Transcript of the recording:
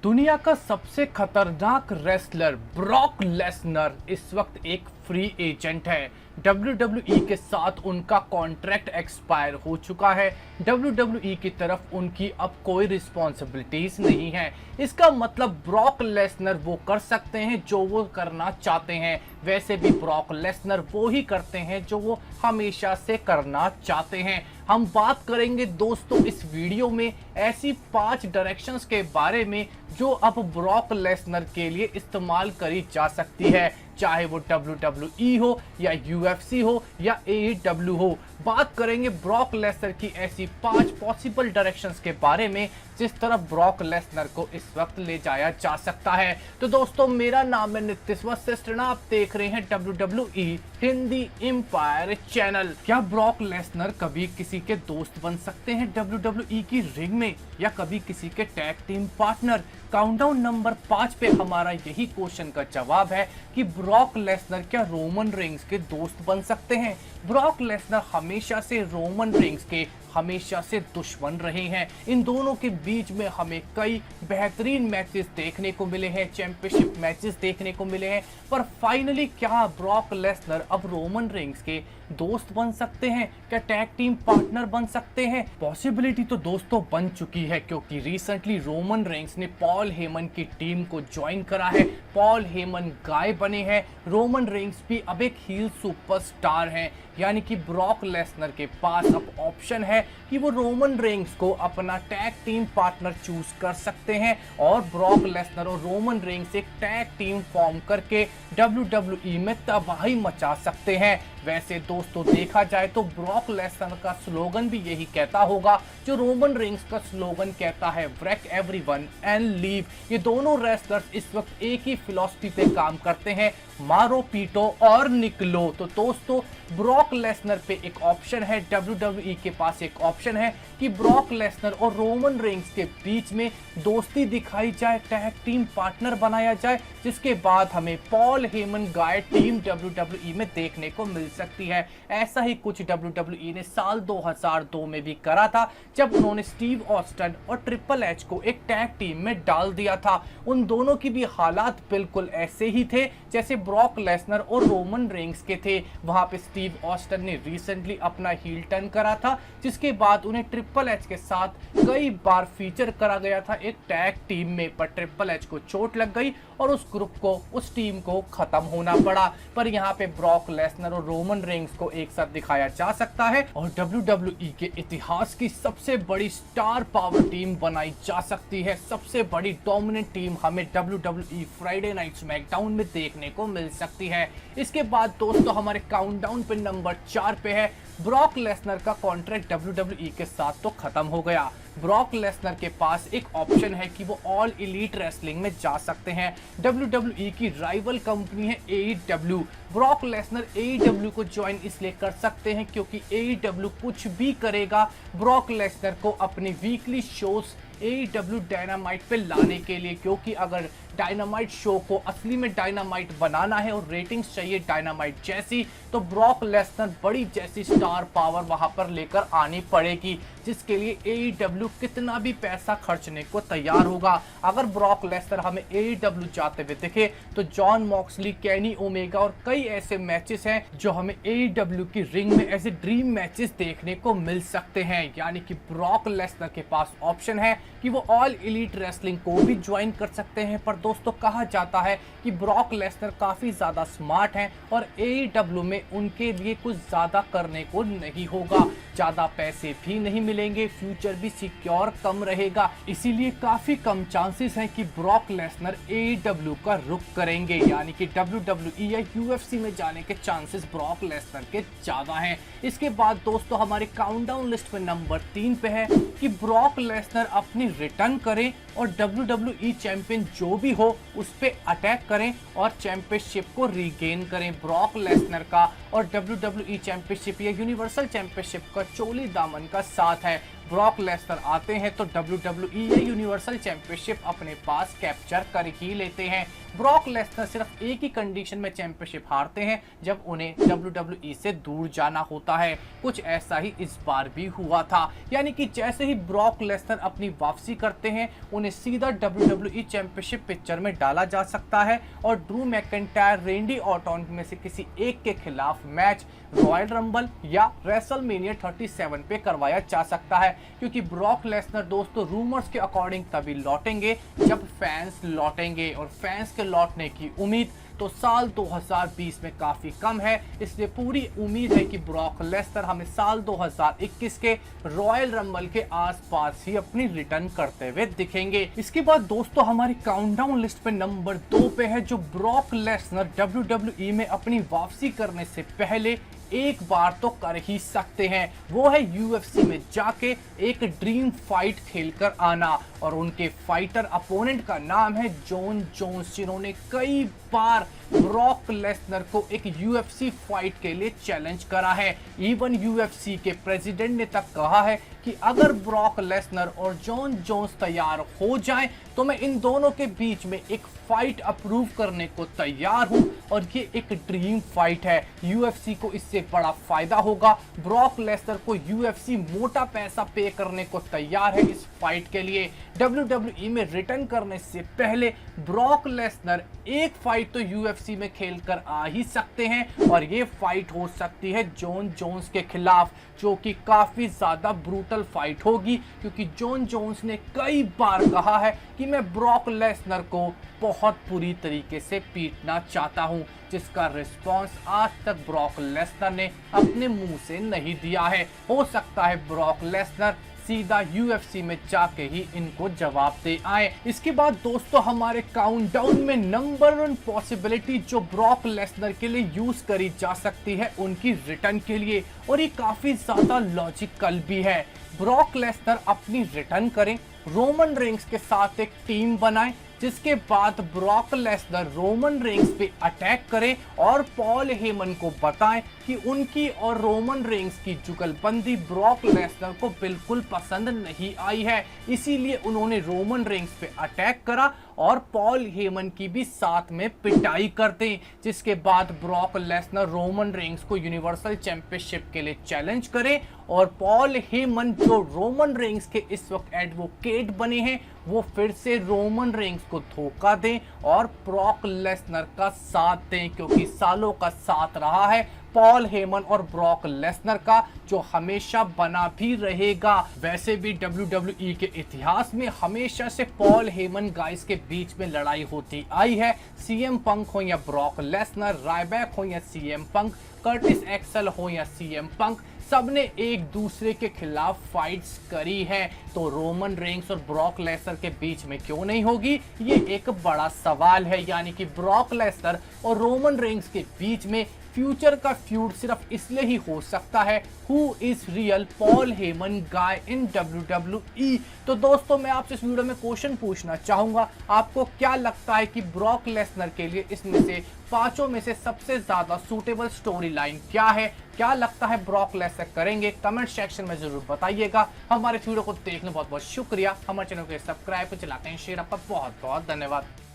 दुनिया का सबसे खतरनाक रेसलर ब्रॉक लेसनर इस वक्त एक फ्री एजेंट है। WWE के साथ उनका कॉन्ट्रैक्ट एक्सपायर हो चुका है। WWE की तरफ उनकी अब कोई रिस्पॉन्सिबिलिटीज नहीं है। इसका मतलब ब्रॉक लेसनर वो कर सकते हैं जो वो करना चाहते हैं। वैसे भी ब्रॉक लेसनर वो ही करते हैं जो वो हमेशा से करना चाहते हैं। हम बात करेंगे दोस्तों इस वीडियो में ऐसी 5 डायरेक्शंस के बारे में जो अब ब्रॉक लेसनर के लिए इस्तेमाल करी जा सकती है, चाहे वो WWE हो या UFC हो या AEW हो। बात करेंगे ब्रॉक लेसनर की ऐसी 5 पॉसिबल डायरेक्शंस के बारे में जिस तरफ ब्रॉक लेसनर को इस वक्त ले जाया जा सकता है। तो दोस्तों मेरा नाम है नितिश वशिष्ठ, आप देख रहे हैं WWE हिंदी एम्पायर चैनल। क्या ब्रॉक लेसनर कभी किसी के दोस्त बन सकते हैं WWE की रिंग में, या कभी किसी के tag team partner? Countdown number 5 पे हमारा यही क्वेश्चन का जवाब है कि ब्रॉक लेसनर क्या रोमन रेंस के दोस्त बन सकते हैं? ब्रॉक लेसनर हमेशा से रोमन रेंस के हमेशा से दुश्मन रहे हैं। इन दोनों के बीच में हमें कई बेहतरीन मैचेस देखने को मिले हैं, चैंपियनशिप मैचेस देखने को मिले हैं, पर फाइनली क्या ब्रॉक लेसनर अब रोमन रेंस के दोस्त बन सकते हैं? क्या टैग टीम पार्टनर बन सकते हैं? पॉसिबिलिटी तो दोस्तों बन चुकी है, क्योंकि रिसेंटली रोमन रेंस ने पॉल हेमन की टीम को ज्वाइन करा है। पॉल हेमन गाय बने हैं। रोमन रेंस भी अब एक हील सुपरस्टार हैं, यानी कि ब्रॉक लेसनर के पास अब ऑप्शन है कि वो रोमन रेंस को अपना टैग टीम पार्टनर चूज कर सकते हैं और ब्रॉक लेसनर और रोमन रेंस एक टैग टीम फॉर्म करके WWE में तबाही मचा सकते हैं। वैसे दोस्तों देखा जाए तो ब्रॉक लेसनर का स्लोगन भी यही कहता होगा जो रोमन रेंस का स्लोगन कहता है, व्रेक एवरीवन एंड लीव। ये दोनों रेसलर्स इस वक्त एक ही फिलॉसफी पे काम करते हैं, मारो पीटो और निकलो। तो दोस्तों ब्रॉक लेसनर पे एक ऑप्शन है, WWE के पास एक ऑप्शन है कि ब्रॉक लेसनर और रोमन रेंस के बीच में दोस्ती दिखाई जाए, टैग टीम पार्टनर बनाया जाए, जिसके बाद हमें पॉल हेमन गाय टीम WWE में देखने को मिल सकती है। ऐसा ही कुछ WWE ने साल 2002 में भी करा था, जब उन्होंने स्टीव ऑस्टन और ट्रिपल एच को एक टैग टीम में डाल दिया था। उन दोनों की भी हालात बिल्कुल ऐसे ही थे जैसे ब्रॉक लेसनर और रोमन रेंस के थे। वहां पे स्टीव ऑस्टन ने रिसेंटली अपना हील टर्न करा था, जिसके बाद उन्हें ट्रिपल एच के साथ कई बार फीचर करा गया था एक टैग टीम में, पर ट्रिपल एच को चोट लग गई और उस ग्रुप को, उस टीम को खत्म होना पड़ा। पर यहाँ पे ब्रॉक लेसनर और रोमन रेंस को एक साथ दिखाया जा सकता है और WWE के इतिहास की सबसे बड़ी स्टार पावर टीम बनाई जा सकती है। सबसे बड़ी डोमिनेंट टीम हमें WWE फ्राइडे नाइट स्मैकडाउन में देखने को मिल सकती है। इसके बाद दोस्तों हमारे काउंटडाउन पे नंबर 4 पे है, ब्रॉक लेसनर का कॉन्ट्रैक्ट WWE के साथ तो खत्म हो गया। ब्रॉक लेसनर के पास एक ऑप्शन है कि वो ऑल एलीट रेसलिंग में जा सकते हैं। WWE की राइवल कंपनी है AEW। ब्रॉक लेसनर AEW को ज्वाइन इसलिए कर सकते हैं क्योंकि AEW कुछ भी करेगा ब्रॉक लेसनर को अपने वीकली शोज AEW डायनामाइट पे लाने के लिए, क्योंकि अगर डायनामाइट शो को असली में डायनामाइट बनाना है और रेटिंग्स चाहिए डायनामाइट जैसी, तो ब्रॉक लेसनर बड़ी जैसी स्टार पावर वहां पर लेकर आनी पड़ेगी, जिसके लिए AEW कितना भी पैसा खर्चने को तैयार होगा। अगर ब्रॉक लेसनर हमें AEW जाते हुए दिखे तो जॉन मॉक्सली, केनी ओमेगा और कई ऐसे मैचेस हैं जो हमें AEW की रिंग में ऐसे ड्रीम मैचेस देखने को मिल सकते हैं। यानी कि ब्रॉक लेसनर के पास ऑप्शन है कि वो ऑल एलीट रेसलिंग को भी ज्वाइन कर सकते हैं। पर दोस्तों कहा जाता है कि ब्रॉक लेसनर काफी ज्यादा स्मार्ट हैं और AEW में उनके लिए कुछ ज्यादा करने को नहीं होगा, ज्यादा पैसे भी नहीं मिलेंगे, फ्यूचर भी सिक्योर कम रहेगा, इसीलिए काफी कम चांसेस हैं कि ब्रॉक लेसनर AEW का रुख करेंगे। यानी कि WWE या UFC में जाने के चांसेस ब्रॉक लेसनर के ज्यादा हैं। इसके बाद दोस्तों हमारे काउंटडाउन लिस्ट पे नंबर 3 पे है कि ब्रॉक लेसनर अपनी रिटर्न करें और WWE चैंपियन जो भी हो उस पे अटैक करें और चैंपियनशिप को रीगेन करें। ब्रॉक लेसनर का और WWE चैंपियनशिप या यूनिवर्सल चैंपियनशिप का चोली दामन का साथ है। ब्रॉक लेसनर आते हैं तो WWE या यूनिवर्सल चैंपियनशिप अपने पास कैप्चर कर ही लेते हैं। ब्रॉक लेसनर सिर्फ एक ही कंडीशन में चैंपियनशिप हारते हैं, जब उन्हें WWE से दूर जाना होता है। कुछ ऐसा ही इस बार भी हुआ था, यानी कि जैसे ही ब्रॉक लेसनर अपनी वापसी करते हैं उन्हें सीधा WWE चैंपियनशिप पिक्चर में डाला जा सकता है और ड्रू मैकइंटायर, रेंडी ऑर्टन में से किसी एक के खिलाफ मैच रॉयल रंबल या रेसलमेनिया 37 पे करवाया जा सकता है, क्योंकि ब्रॉक लेसनर दोस्तों रूमर्स के अकॉर्डिंग तभी लौटेंगे जब फैंस लौटेंगे, और फैंस के लौटने की उम्मीद तो साल 2020 में काफी कम है। इसलिए पूरी उम्मीद है कि ब्रॉक लेसनर हमें साल 2021 के रॉयल रंबल के आसपास ही अपनी रिटर्न करते हुए दिखेंगे। इसके बाद दोस्तों हमारी काउंटडाउन लिस्ट पे नंबर 2 पे है जो ब्रॉक लेसनर WWE में अपनी वापसी करने से पहले एक बार तो कर ही सकते हैं, वो है UFC में जाके एक ड्रीम फाइट खेलकर आना। और उनके फाइटर अपोनेंट का नाम है जॉन जोन्स, जिन्होंने कई बार ब्रॉक लेसनर को एक UFC फाइट के लिए चैलेंज करा है। इवन UFC के प्रेसिडेंट ने तक कहा है कि अगर ब्रॉक लेसनर और जॉन जोन्स तैयार हो जाएं तो मैं इन दोनों के बीच में एक फाइट अप्रूव करने को तैयार हूं, और ये एक ड्रीम फाइट है। UFC को इससे बड़ा फायदा होगा। ब्रॉक लेसनर को UFC मोटा पैसा पे करने को तैयार है इस फाइट के लिए। WWE में रिटर्न करने से पहले ब्रॉक लेसनर एक फाइट तो UFC में खेलकर आ ही सकते हैं, और ये फाइट हो सकती है जॉन जोन्स के खिलाफ, जो कि काफी ज्यादा ब्रूटल फाइट होगी, क्योंकि जॉन जोन्स ने कई बार कहा है कि मैं ब्रॉक लेसनर को बहुत बुरी तरीके से पीटना चाहता हूं, जिसका रिस्पांस आज तक ब्रॉक लेसनर ने अपने मुंह से नहीं दिया है। हो सकता है ब्रॉक लेसनर सीधा UFC में जाके ही इनको जवाब दे आए। इसके बाद दोस्तों हमारे काउंटडाउन में नंबर 1 पॉसिबिलिटी जो ब्रॉक लेसनर के लिए यूज करी जा सकती है उनकी रिटर्न के लिए, और ये काफी ज्यादा लॉजिकल भी है। ब्रॉक लेसनर अपनी रिटर्न करें, रोमन रेंस के साथ एक टीम बनाएं, जिसके बाद ब्रॉक लेसनर रोमन रेंस पे अटैक करें और पॉल हेमन को बताएं कि उनकी और रोमन रेंस की जुगलबंदी ब्रॉक लेसनर को बिल्कुल पसंद नहीं आई है, इसीलिए उन्होंने रोमन रेंस पे अटैक करा और पॉल हेमन की भी साथ में पिटाई कर दें। जिसके बाद ब्रॉक लेसनर रोमन रेंस को यूनिवर्सल चैंपियनशिप के लिए चैलेंज करे, और पॉल हेमन जो रोमन रेंस के इस वक्त एडवोकेट बने हैं वो फिर से रोमन रेंस को धोखा दें और ब्रॉक लेसनर का साथ दें, क्योंकि सालों का साथ रहा है पॉल हेमन और ब्रॉक लेसनर का, जो हमेशा बना भी रहेगा। वैसे भी WWE के इतिहास में हमेशा से पॉल हेमन गाइस के बीच में लड़ाई होती आई है। CM पंक हो या ब्रॉक लेसनर, रायबैक हो या CM पंक, कर्टिस एक्सेल हो या CM पंक, सबने एक दूसरे के खिलाफ फाइट्स करी है। तो रोमन रेंस और ब्रॉक लेसनर के बीच में क्यों नहीं होगी, ये एक बड़ा सवाल है। यानी कि ब्रॉक लेसनर और रोमन रेंस के बीच में फ्यूचर का फ्यूड सिर्फ इसलिए ही हो सकता है who is real Paul Heyman guy in WWE। तो दोस्तों मैं आपसे इस वीडियो में क्वेश्चन पूछना चाहूंगा, आपको क्या लगता है कि ब्रॉक लेसनर के लिए इसमें से पांचों में से सबसे ज्यादा सूटेबल स्टोरी लाइन क्या है? क्या लगता है ब्रॉक लेसनर करेंगे? कमेंट सेक्शन में जरूर बताइएगा। हमारे वीडियो को देखने बहुत बहुत शुक्रिया। हमारे चैनल को सब्सक्राइब कर चलाते हैं शेयर। आपका बहुत बहुत धन्यवाद।